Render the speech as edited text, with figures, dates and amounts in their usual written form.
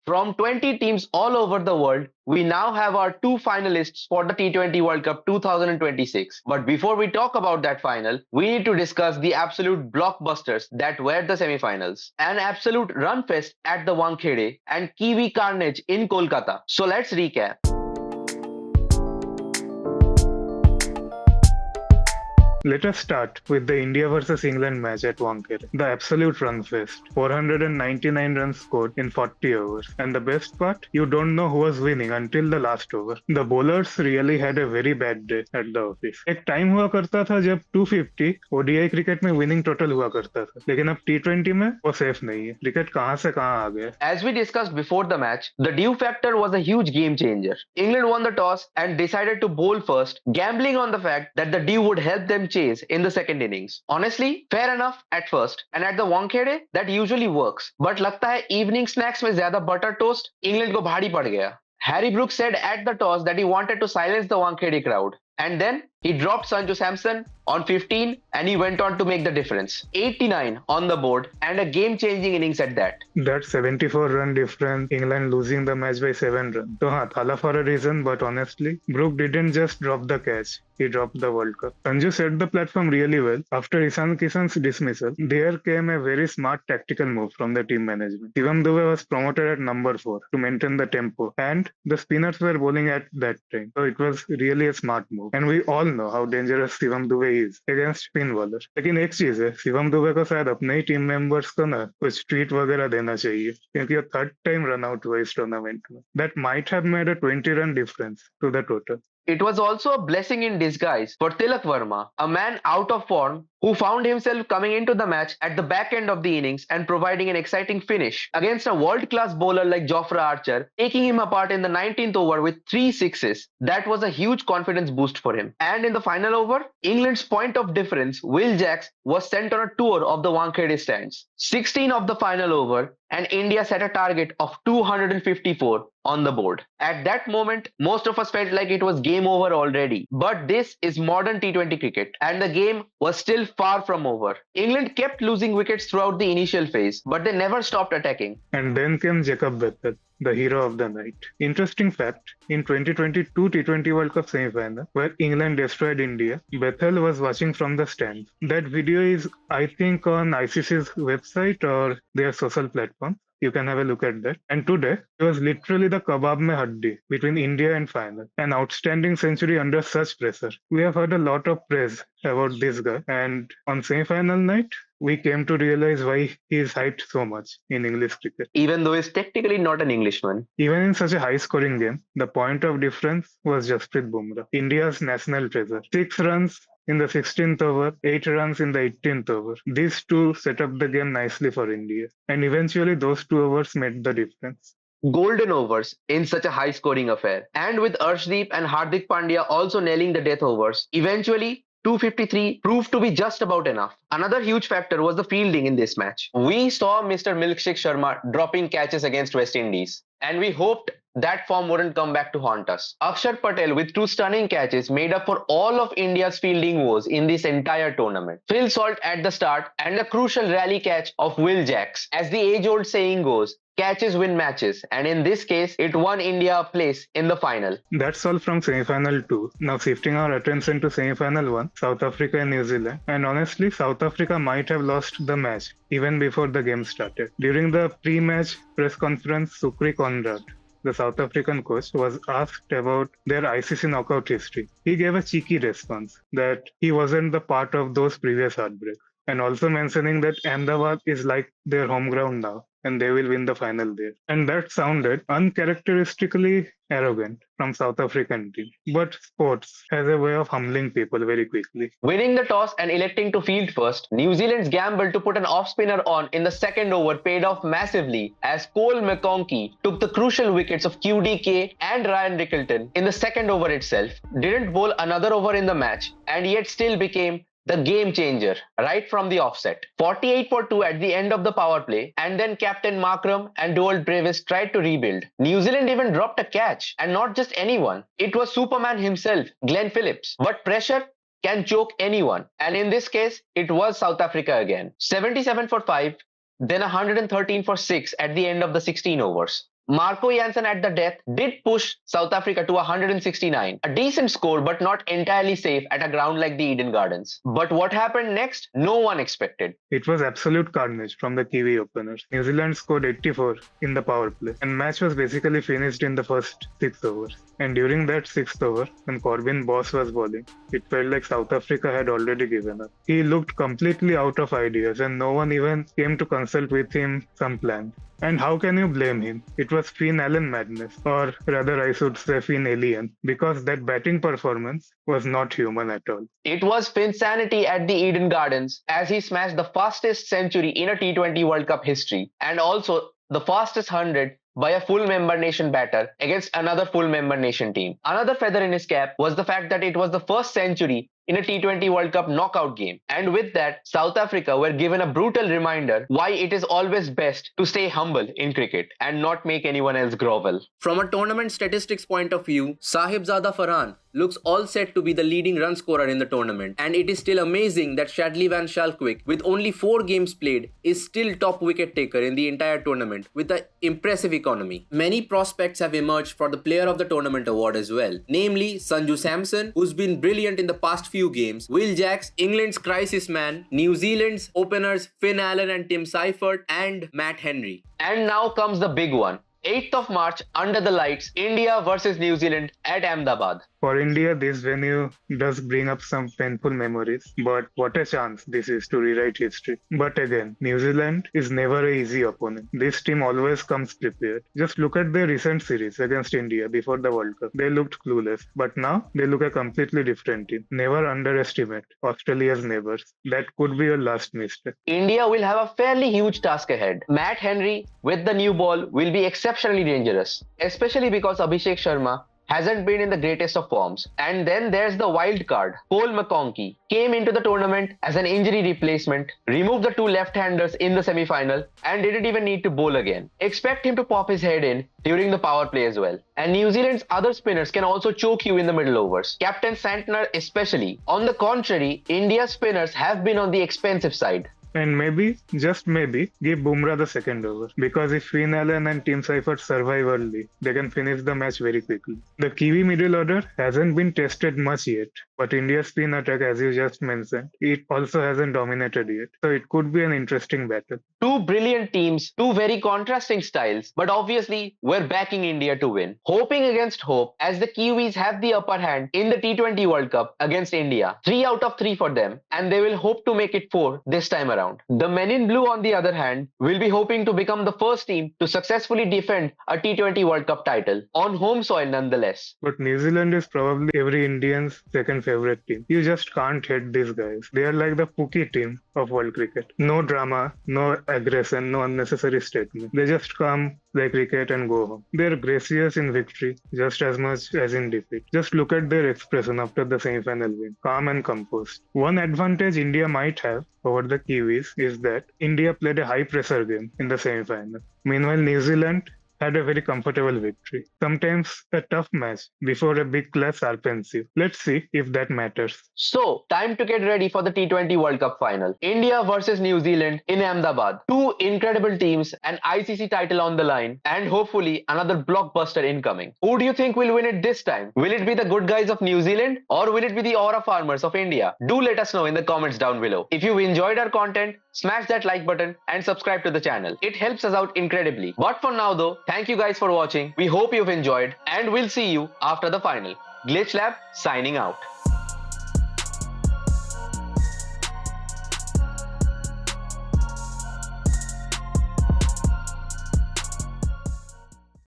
From 20 teams all over the world, we now have our two finalists for the T20 World Cup 2026. But before we talk about that final, we need to discuss the absolute blockbusters that were the semi-finals. An absolute run fest at the Wankhede and Kiwi carnage in Kolkata. So let's recap. Let us start with the India vs England match at Wankhede. The absolute run fest. 499 runs scored in 40 overs. And the best part, you don't know who was winning until the last over. The bowlers really had a very bad day at the office. एक time हुआ करता था जब 250 ODI cricket में winning total हुआ करता था, लेकिन अब T20 में वो सेफ नहीं है. क्रिकेट कहां से कहां आ गया. As we discussed before the match, the dew factor was a huge game changer. England won the toss and decided to bowl first, gambling on the fact that the dew would help them chase in the second innings. Honestly, fair enough at first, and at the Wankhede that usually works. But लगता है evening snacks में ज़्यादा butter toast England को भारी पड़ गया. Harry Brooks said at the toss that he wanted to silence the Wankhede crowd. And then he dropped Sanju Samson on 15 and he went on to make the difference. 89 on the board and a game-changing innings at that. That 74 run difference, England losing the match by 7 runs. So thala for a reason, but honestly, Brook didn't just drop the catch. He dropped the World Cup. Sanju set the platform really well. After Ishan Kishan's dismissal, there came a very smart tactical move from the team management. Shivam Dube was promoted at number 4 to maintain the tempo, and the spinners were bowling at that time. So it was really a smart move. And we all know how dangerous Shivam Dube is against spin bowler. लेकिन एक चीज है, शिवम दुबे को शायद अपने ही team members को ना कुछ ट्वीट वगैरह देना चाहिए, क्योंकि वो थर्ड टाइम रन आउट हुआ इस टूर्नामेंट में. That might have made a 20 run difference to the total. It was also a blessing in disguise for Tilak Verma, a man out of form who found himself coming into the match at the back end of the innings and providing an exciting finish against a world-class bowler like Jofra Archer, taking him apart in the 19th over with 3 sixes. That was a huge confidence boost for him. And in the final over, England's point of difference, Will Jacks, was sent on a tour of the Wankhede stands. 16 of the final over, and India set a target of 254 on the board. At that moment, most of us felt like it was game over already. But this is modern T20 cricket, and the game was still far from over. England kept losing wickets throughout the initial phase, but they never stopped attacking. And then came Jacob Bethell, the hero of the night. Interesting fact, in 2022 T20 World Cup semi-final, where England destroyed India, Bethell was watching from the stands. That video is, I think, on ICC's website or their social platform. You can have a look at that. And today, it was literally the kebab mein haddi between India and final. An outstanding century under such pressure. We have heard a lot of praise about this guy. And on semi-final night, we came to realize why he is hyped so much in English cricket. Even though he's technically not an Englishman. Even in such a high-scoring game, the point of difference was Jasprit Bumrah, India's national treasure. 6 runs in the 16th over, 8 runs in the 18th over. These two set up the game nicely for India. And eventually those 2 overs made the difference. Golden overs in such a high-scoring affair. And with Arshdeep and Hardik Pandya also nailing the death overs, eventually 253 proved to be just about enough. Another huge factor was the fielding in this match. We saw Mr. Milkshake Sharma dropping catches against West Indies, and we hoped that form wouldn't come back to haunt us. Akshar Patel with 2 stunning catches made up for all of India's fielding woes in this entire tournament. Phil Salt at the start and the crucial rally catch of Will Jacks. As the age-old saying goes, catches win matches, and in this case, it won India a place in the final. That's all from semi-final 2. Now shifting our attention to semi-final 1, South Africa and New Zealand. And honestly, South Africa might have lost the match even before the game started. During the pre-match press conference, Sukri Conrad, the South African coach, was asked about their ICC knockout history. He gave a cheeky response that he wasn't the part of those previous heartbreaks, and also mentioning that Ahmedabad is like their home ground now and they will win the final there. And that sounded uncharacteristically arrogant from South African team. But sports has a way of humbling people very quickly. Winning the toss and electing to field first, New Zealand's gamble to put an off-spinner on in the second over paid off massively as Cole McConkey took the crucial wickets of QDK and Ryan Rickelton in the second over itself, didn't bowl another over in the match, and yet still became the game changer right from the offset. 48 for 2 at the end of the power play, and then captain Markram and Dewald Brevis tried to rebuild. New Zealand even dropped a catch, and not just anyone. It was Superman himself, Glenn Phillips. But pressure can choke anyone, and in this case, it was South Africa again. 77 for 5, then 113 for 6 at the end of the 16 overs. Marco Jansen at the death did push South Africa to 169, a decent score but not entirely safe at a ground like the Eden Gardens. But what happened next, no one expected. It was absolute carnage from the Kiwi openers. New Zealand scored 84 in the power play, and match was basically finished in the first 6 overs. And during that 6th over, when Corbin Boss was bowling, it felt like South Africa had already given up. He looked completely out of ideas, and no one even came to consult with him some plan. And how can you blame him? It was Finn Allen madness, or rather I should say Finn Alien, because that batting performance was not human at all. It was Finsanity at the Eden Gardens as he smashed the fastest century in a T20 World Cup history and also the fastest 100 by a full member nation batter against another full member nation team. Another feather in his cap was the fact that it was the first century in a T20 World Cup knockout game. And with that, South Africa were given a brutal reminder why it is always best to stay humble in cricket and not make anyone else grovel. From a tournament statistics point of view, Sahibzada Farhan looks all set to be the leading run scorer in the tournament, and it is still amazing that Shadley Van Schalkwyk, with only 4 games played, is still top wicket taker in the entire tournament with an impressive economy. Many prospects have emerged for the Player of the Tournament award as well, namely Sanju Samson, who's been brilliant in the past few games, Will Jacks, England's crisis man, New Zealand's openers Finn Allen and Tim Seifert, and Matt Henry. And now comes the big one. 8th of March, under the lights, India versus New Zealand at Ahmedabad. For India, this venue does bring up some painful memories, but what a chance this is to rewrite history. But again, New Zealand is never an easy opponent. This team always comes prepared. Just look at their recent series against India before the World Cup. They looked clueless, but now they look a completely different team. Never underestimate Australia's neighbours. That could be your last mistake. India will have a fairly huge task ahead. Matt Henry with the new ball will be exceptionally dangerous, especially because Abhishek Sharma hasn't been in the greatest of forms. And then there's the wild card. Cole McConkey came into the tournament as an injury replacement, removed the 2 left-handers in the semi-final, and didn't even need to bowl again. Expect him to pop his head in during the power play as well. And New Zealand's other spinners can also choke you in the middle overs. Captain Santner especially. On the contrary, India's spinners have been on the expensive side. And maybe, just maybe, give Bumrah the second over. Because if Finn Allen and Tim Seifert survive early, they can finish the match very quickly. The Kiwi middle order hasn't been tested much yet, but India's spin attack, as you just mentioned, it also hasn't dominated yet. So it could be an interesting battle. 2 brilliant teams, 2 very contrasting styles, but obviously we're backing India to win. Hoping against hope, as the Kiwis have the upper hand in the T20 World Cup against India. 3 out of 3 for them, and they will hope to make it 4 this time around. The Men in Blue, on the other hand, will be hoping to become the first team to successfully defend a T20 World Cup title, on home soil nonetheless. But New Zealand is probably every Indian's second favorite team. You just can't hate these guys. They are like the Pookie team of world cricket. No drama, no aggression, no unnecessary statement. They just come, play cricket and go home. They're gracious in victory just as much as in defeat. Just look at their expression after the semi-final win. Calm and composed. One advantage India might have over the Kiwis is that India played a high pressure game in the semi-final. Meanwhile, New Zealand had a very comfortable victory. Sometimes a tough match before a big clash sharpens you. Let's see if that matters. So, time to get ready for the T20 World Cup final. India versus New Zealand in Ahmedabad. 2 incredible teams, an ICC title on the line, and hopefully another blockbuster incoming. Who do you think will win it this time? Will it be the good guys of New Zealand, or will it be the aura farmers of India? Do let us know in the comments down below. If you enjoyed our content, smash that like button and subscribe to the channel. It helps us out incredibly. But for now though, thank you guys for watching. We hope you've enjoyed, and we'll see you after the final. Glitch Lab signing out.